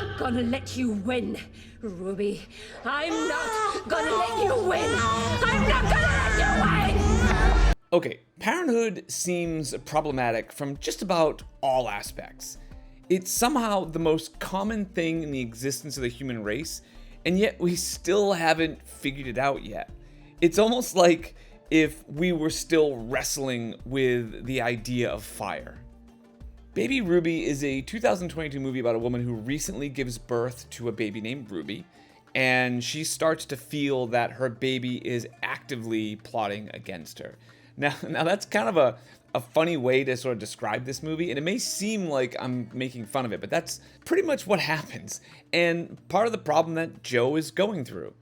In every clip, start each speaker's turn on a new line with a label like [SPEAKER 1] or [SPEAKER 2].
[SPEAKER 1] not gonna let you win, Ruby. I'm not gonna let you win. I'm not gonna let you win!
[SPEAKER 2] Okay, parenthood seems problematic from just about all aspects. It's somehow the most common thing in the existence of the human race, and yet we still haven't figured it out yet. It's almost like if we were still wrestling with the idea of fire. Baby Ruby is a 2022 movie about a woman who recently gives birth to a baby named Ruby, and she starts to feel that her baby is actively plotting against her. Now that's kind of a funny way to sort of describe this movie, and it may seem like I'm making fun of it, but that's pretty much what happens, and part of the problem that Joe is going through.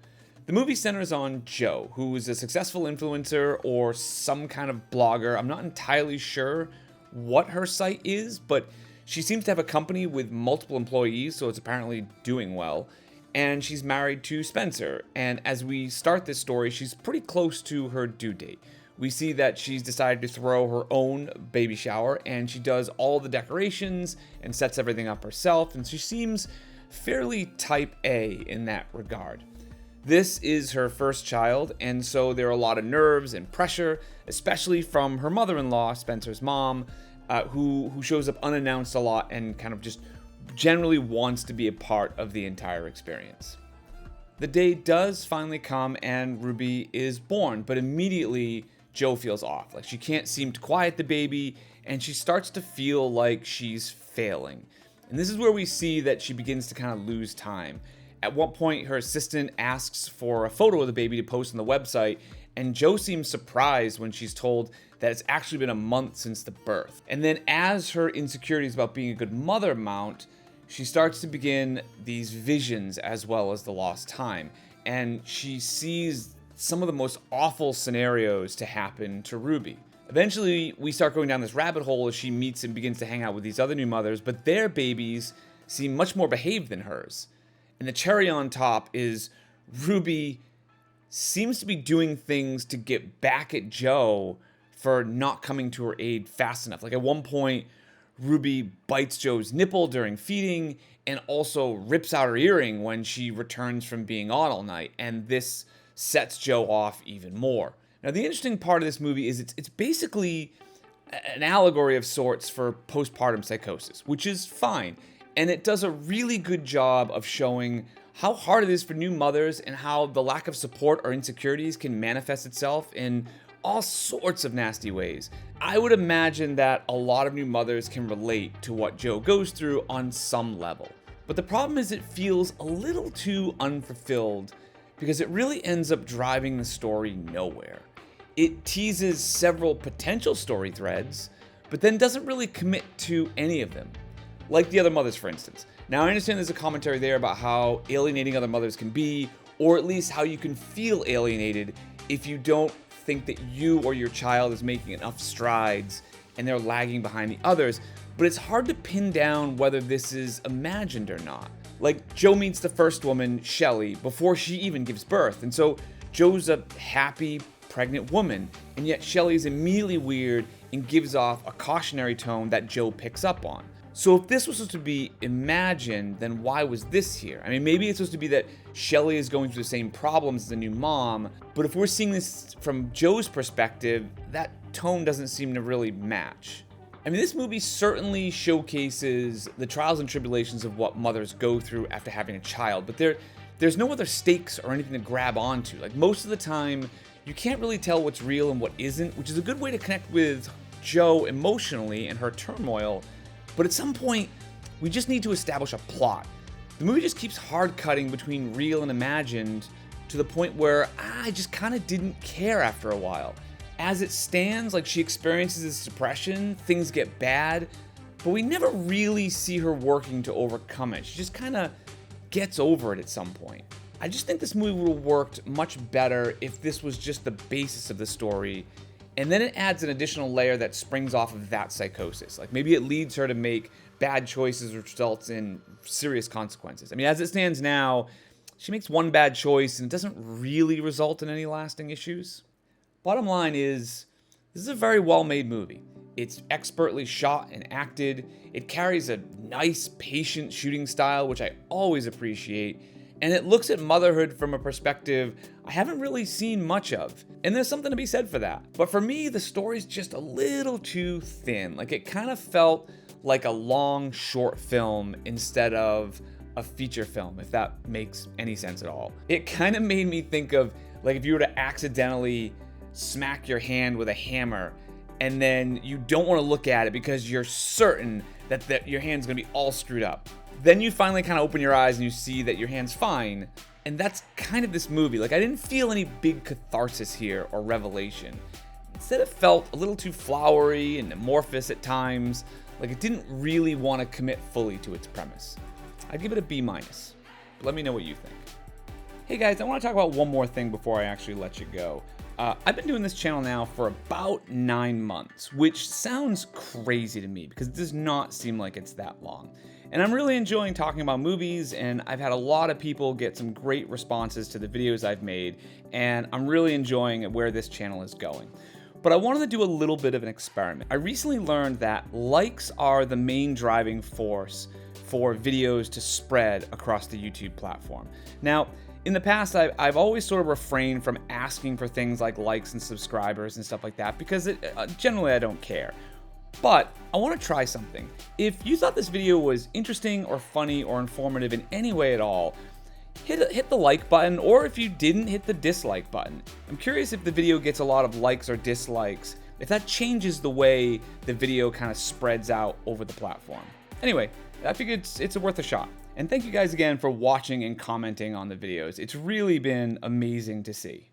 [SPEAKER 2] The movie centers on Joe, who is a successful influencer or some kind of blogger. I'm not entirely sure what her site is, but she seems to have a company with multiple employees, so it's apparently doing well. And she's married to Spencer, and as we start this story, she's pretty close to her due date. We see that she's decided to throw her own baby shower, and she does all the decorations and sets everything up herself, and she seems fairly type A in that regard. This is her first child, and so there are a lot of nerves and pressure, especially from her mother-in-law, Spencer's mom, who shows up unannounced a lot and kind of just generally wants to be a part of the entire experience. The day does finally come, and Ruby is born, but immediately Joe feels off. Like, she can't seem to quiet the baby, and she starts to feel like she's failing. And this is where we see that she begins to kind of lose time. At one point, her assistant asks for a photo of the baby to post on the website, and Joe seems surprised when she's told that it's actually been a month since the birth. And then as her insecurities about being a good mother mount, she starts to begin these visions as well as the lost time. And she sees some of the most awful scenarios to happen to Ruby. Eventually, we start going down this rabbit hole as she meets and begins to hang out with these other new mothers, but their babies seem much more behaved than hers. And the cherry on top is Ruby seems to be doing things to get back at Joe for not coming to her aid fast enough. Like, at one point, Ruby bites Joe's nipple during feeding and also rips out her earring when she returns from being on all night. And this sets Joe off even more. Now, the interesting part of this movie is it's basically an allegory of sorts for postpartum psychosis, which is fine. And it does a really good job of showing how hard it is for new mothers and how the lack of support or insecurities can manifest itself in all sorts of nasty ways. I would imagine that a lot of new mothers can relate to what Joe goes through on some level. But the problem is it feels a little too unfulfilled because it really ends up driving the story nowhere. It teases several potential story threads, but then doesn't really commit to any of them. Like the other mothers, for instance. Now, I understand there's a commentary there about how alienating other mothers can be, or at least how you can feel alienated if you don't think that you or your child is making enough strides and they're lagging behind the others, but it's hard to pin down whether this is imagined or not. Like, Joe meets the first woman, Shelly, before she even gives birth, and so Joe's a happy, pregnant woman, and yet Shelly is immediately weird and gives off a cautionary tone that Joe picks up on. So if this was supposed to be imagined, then why was this here? I mean, maybe it's supposed to be that Shelly is going through the same problems as a new mom, but if we're seeing this from Joe's perspective, that tone doesn't seem to really match. I mean, this movie certainly showcases the trials and tribulations of what mothers go through after having a child, but there's no other stakes or anything to grab onto. Like, most of the time, you can't really tell what's real and what isn't, which is a good way to connect with Joe emotionally and her turmoil. But at some point, we just need to establish a plot. The movie just keeps hard cutting between real and imagined to the point where I just kind of didn't care after a while. As it stands, like, she experiences this depression, things get bad, but we never really see her working to overcome it. She just kind of gets over it at some point. I just think this movie would have worked much better if this was just the basis of the story, and then it adds an additional layer that springs off of that psychosis. Like, maybe it leads her to make bad choices which results in serious consequences. I mean, as it stands now, she makes one bad choice and it doesn't really result in any lasting issues. Bottom line is, this is a very well-made movie. It's expertly shot and acted. It carries a nice, patient shooting style, which I always appreciate. And it looks at motherhood from a perspective I haven't really seen much of. And there's something to be said for that. But for me, the story's just a little too thin. Like, it kind of felt like a long, short film instead of a feature film, if that makes any sense at all. It kind of made me think of, like, if you were to accidentally smack your hand with a hammer and then you don't want to look at it because you're certain that your hand's gonna be all screwed up. Then you finally kind of open your eyes and you see that your hand's fine. And that's kind of this movie. Like, I didn't feel any big catharsis here or revelation. Instead, it felt a little too flowery and amorphous at times. Like, it didn't really want to commit fully to its premise. I'd give it a B-. Let me know what you think. Hey guys, I want to talk about one more thing before I actually let you go. I've been doing this channel now for about 9 months, which sounds crazy to me because it does not seem like it's that long. And I'm really enjoying talking about movies, and I've had a lot of people get some great responses to the videos I've made, and I'm really enjoying where this channel is going. But I wanted to do a little bit of an experiment. I recently learned that likes are the main driving force for videos to spread across the YouTube platform. Now, in the past, I've always sort of refrained from asking for things like likes and subscribers and stuff like that because generally I don't care. But I want to try something. If you thought this video was interesting or funny or informative in any way at all, hit the like button, or if you didn't, hit the dislike button. I'm curious if the video gets a lot of likes or dislikes, if that changes the way the video kind of spreads out over the platform. Anyway, I figured it's worth a shot. And thank you guys again for watching and commenting on the videos. It's really been amazing to see.